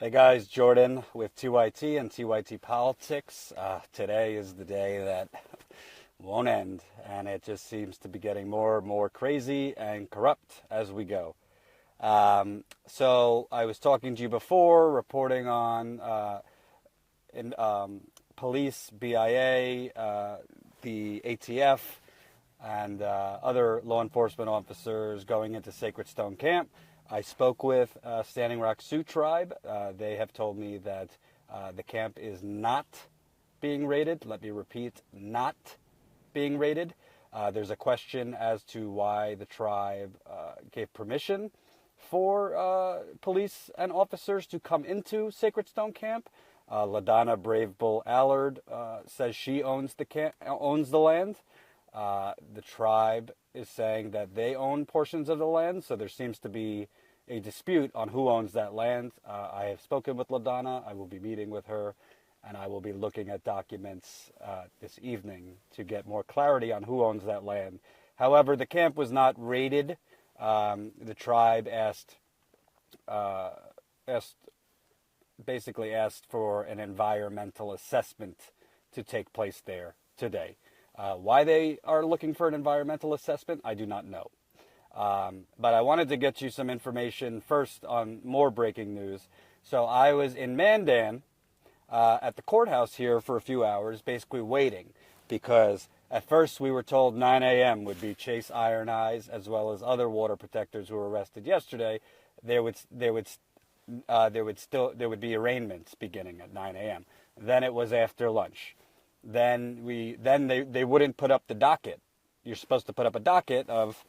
Hey guys, Jordan with TYT and TYT Politics. Today is the day that won't end, and it just seems to be getting more and more crazy and corrupt as we go. So I was talking to you before, reporting on police, BIA, the ATF, and other law enforcement officers going into Sacred Stone Camp. I spoke with Standing Rock Sioux Tribe. They have told me that the camp is not being raided. Let me repeat, not being raided. There's a question as to why the tribe gave permission for police and officers to come into Sacred Stone Camp. LaDonna Brave Bull Allard says she owns the land. The tribe is saying that they own portions of the land, so there seems to be a dispute on who owns that land. I have spoken with LaDonna. I will be meeting with her, and I will be looking at documents this evening to get more clarity on who owns that land. However, the camp was not raided. The tribe basically asked for an environmental assessment to take place there today. Why they are looking for an environmental assessment, I do not know. But I wanted to get you some information first on more breaking news. So I was in Mandan at the courthouse here for a few hours, basically waiting, because at first we were told 9 a.m. would be Chase Iron Eyes as well as other water protectors who were arrested yesterday. There would be arraignments beginning at 9 a.m. Then it was after lunch. Then they wouldn't put up the docket. You're supposed to put up a docket of,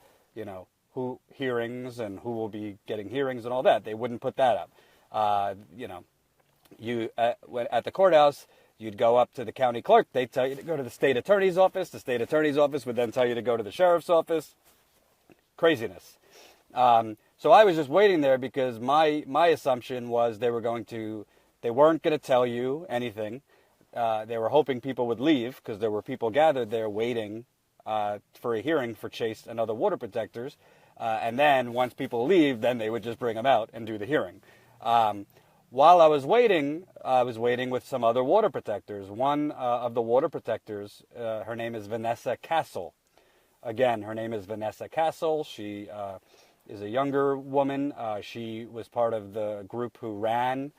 who hearings and who will be getting hearings and all that. They wouldn't put that up. At the courthouse, you'd go up to the county clerk. They'd tell you to go to the state attorney's office. The state attorney's office would then tell you to go to the sheriff's office. Craziness. So I was just waiting there because my assumption was they weren't going to tell you anything. They were hoping people would leave because there were people gathered there waiting for a hearing for Chase and other water protectors. And then once people leave, then they would just bring them out and do the hearing. While I was waiting with some other water protectors. One of the water protectors, her name is Vanessa Castle. Again, her name is Vanessa Castle. She is a younger woman. She was part of the group who ran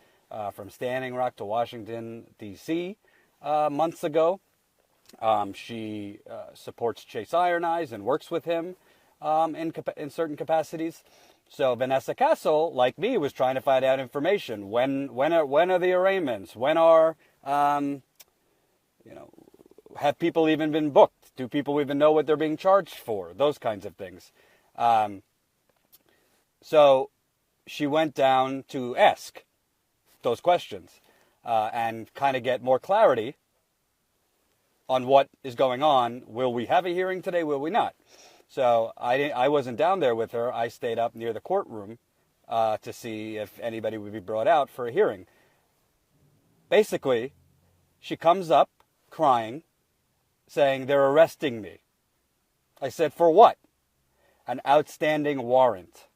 from Standing Rock to Washington, D.C. Months ago. She supports Chase Iron Eyes and works with him in certain capacities. So Vanessa Castle, like me, was trying to find out information. When are the arraignments? When are have people even been booked? Do people even know what they're being charged for? Those kinds of things. So she went down to ask those questions and kind of get more clarity on what is going on. Will we have a hearing today? Will we not? So I wasn't down there with her. I stayed up near the courtroom to see if anybody would be brought out for a hearing. Basically, she comes up crying, saying they're arresting me. I said, for what? An outstanding warrant.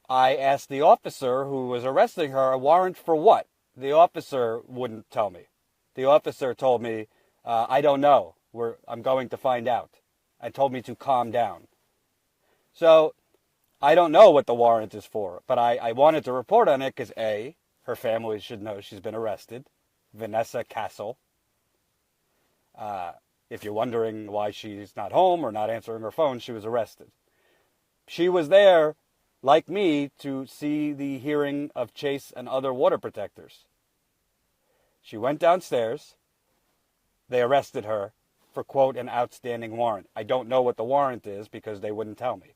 I asked the officer who was arresting her, a warrant for what? The officer wouldn't tell me. The officer told me, I don't know. I'm going to find out. And told me to calm down. So I don't know what the warrant is for, but I wanted to report on it because A, her family should know she's been arrested. Vanessa Castle. If you're wondering why she's not home or not answering her phone, she was arrested. She was there, like me, to see the hearing of Chase and other water protectors. She went downstairs. They arrested her for, quote, an outstanding warrant. I don't know what the warrant is because they wouldn't tell me.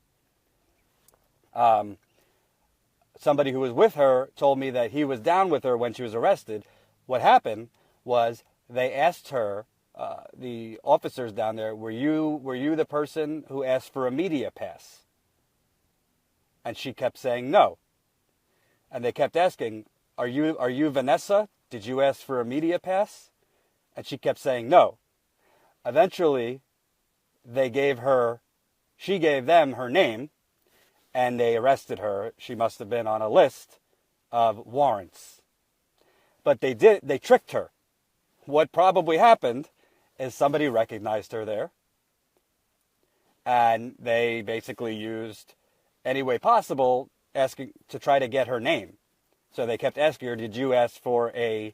Somebody who was with her told me that he was down with her when she was arrested. What happened was they asked her, the officers down there, were you the person who asked for a media pass? And she kept saying no. And they kept asking, are you Vanessa? Did you ask for a media pass? And she kept saying no. Eventually, she gave them her name, and they arrested her. She must have been on a list of warrants. But they tricked her. What probably happened is somebody recognized her there, and they basically used any way possible asking to try to get her name. So they kept asking her, did you ask for a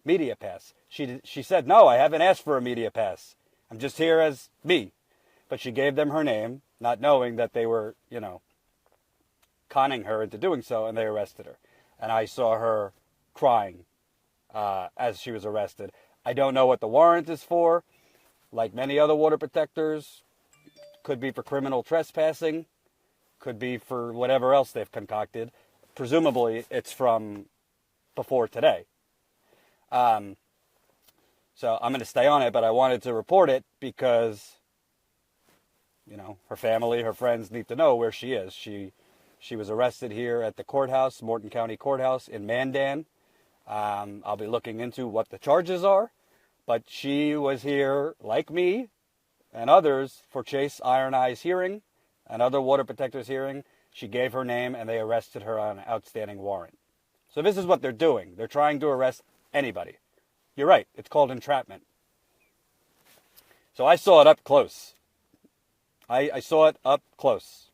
media pass? She said, no, I haven't asked for a media pass. I'm just here as me. But she gave them her name, not knowing that they were, conning her into doing so, and they arrested her. And I saw her crying as she was arrested. I don't know what the warrant is for. Like many other water protectors, could be for criminal trespassing, could be for whatever else they've concocted. Presumably, it's from before today. So I'm going to stay on it, but I wanted to report it because, her family, her friends need to know where she is. She was arrested here at the courthouse, Morton County Courthouse in Mandan. I'll be looking into what the charges are, but she was here, like me and others, for Chase Iron Eye's hearing and other water protectors' hearing. She gave her name, and they arrested her on an outstanding warrant. So this is what they're doing. They're trying to arrest anybody. You're right. It's called entrapment. So I saw it up close. I saw it up close.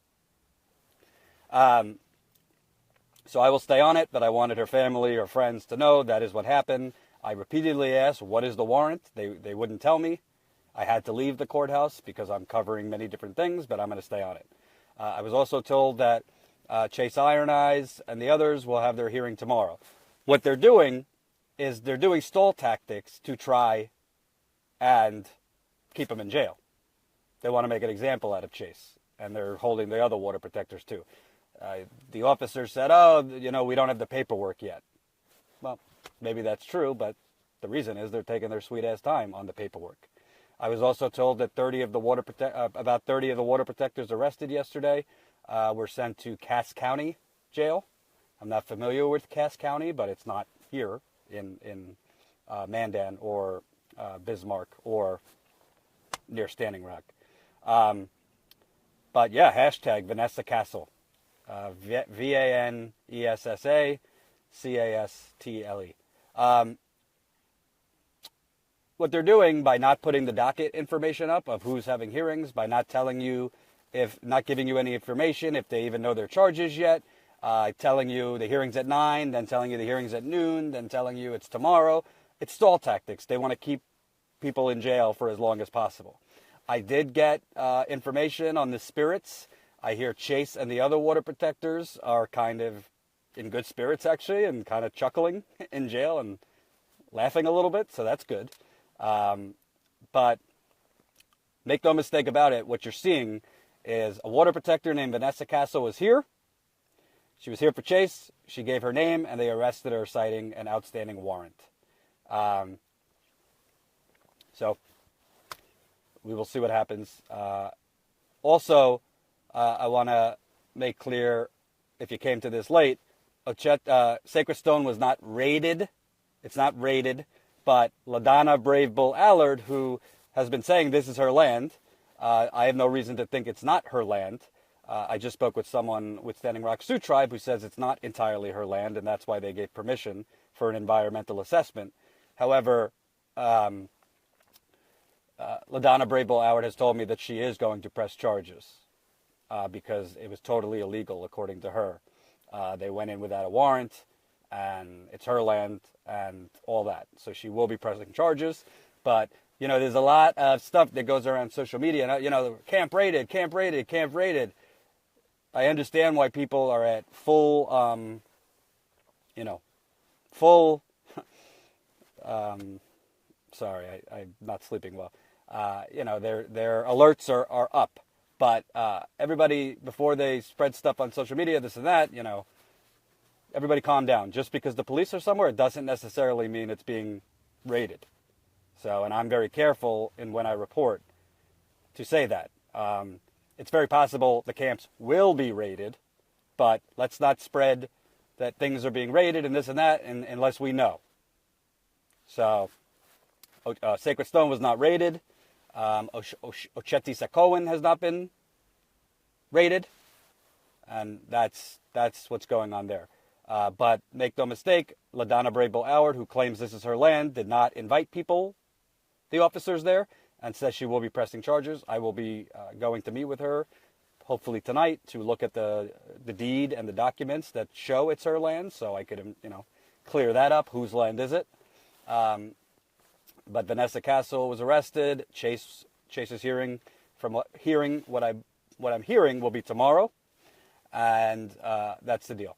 So I will stay on it, but I wanted her family or friends to know that is what happened. I repeatedly asked, what is the warrant? They wouldn't tell me. I had to leave the courthouse because I'm covering many different things, but I'm going to stay on it. I was also told that Chase Iron Eyes and the others will have their hearing tomorrow. What they're doing is they're doing stall tactics to try and keep him in jail. They want to make an example out of Chase, and they're holding the other water protectors too. The officer said, we don't have the paperwork yet. Well, maybe that's true, but the reason is they're taking their sweet-ass time on the paperwork. I was also told that about 30 of the water protectors arrested yesterday were sent to Cass County Jail. I'm not familiar with Cass County, but it's not here in Mandan or Bismarck or near Standing Rock. But yeah, hashtag Vanessa Castle. VANESSA CASTLE. What they're doing by not putting the docket information up of who's having hearings, by not telling you, not giving you any information, if they even know their charges yet, telling you the hearing's at 9, then telling you the hearing's at noon, then telling you it's tomorrow. It's stall tactics. They want to keep people in jail for as long as possible. I did get information on the spirits. I hear Chase and the other water protectors are kind of in good spirits, actually, and kind of chuckling in jail and laughing a little bit, so that's good. But make no mistake about it, what you're seeing is a water protector named Vanessa Castle was here. She was here for Chase. She gave her name, and they arrested her citing an outstanding warrant. So we will see what happens. Also, I want to make clear, if you came to this late, Sacred Stone was not raided. It's not raided, but LaDonna Brave Bull Allard, who has been saying this is her land, I have no reason to think it's not her land. I just spoke with someone with Standing Rock Sioux Tribe who says it's not entirely her land, and that's why they gave permission for an environmental assessment. However, LaDonna Brave Bull Allard has told me that she is going to press charges because it was totally illegal, according to her. They went in without a warrant, and it's her land and all that. So she will be pressing charges. But, there's a lot of stuff that goes around social media. Camp raided, camp raided, camp raided. I understand why people are at full, sorry, I'm not sleeping well. Their alerts are up. But everybody, before they spread stuff on social media, this and that, everybody calm down. Just because the police are somewhere, it doesn't necessarily mean it's being raided. So, and I'm very careful in when I report to say that. It's very possible the camps will be raided, but let's not spread that things are being raided and this and that unless we know. So, Sacred Stone was not raided. Ocheti Sakoan has not been raided, and that's what's going on there. But make no mistake, LaDonna Brable Howard, who claims this is her land, did not invite people, the officers there, and says she will be pressing charges. I will be going to meet with her, hopefully tonight, to look at the deed and the documents that show it's her land, so I could, clear that up. Whose land is it? But Vanessa Castle was arrested. Chase's hearing, what I'm hearing, will be tomorrow, and that's the deal.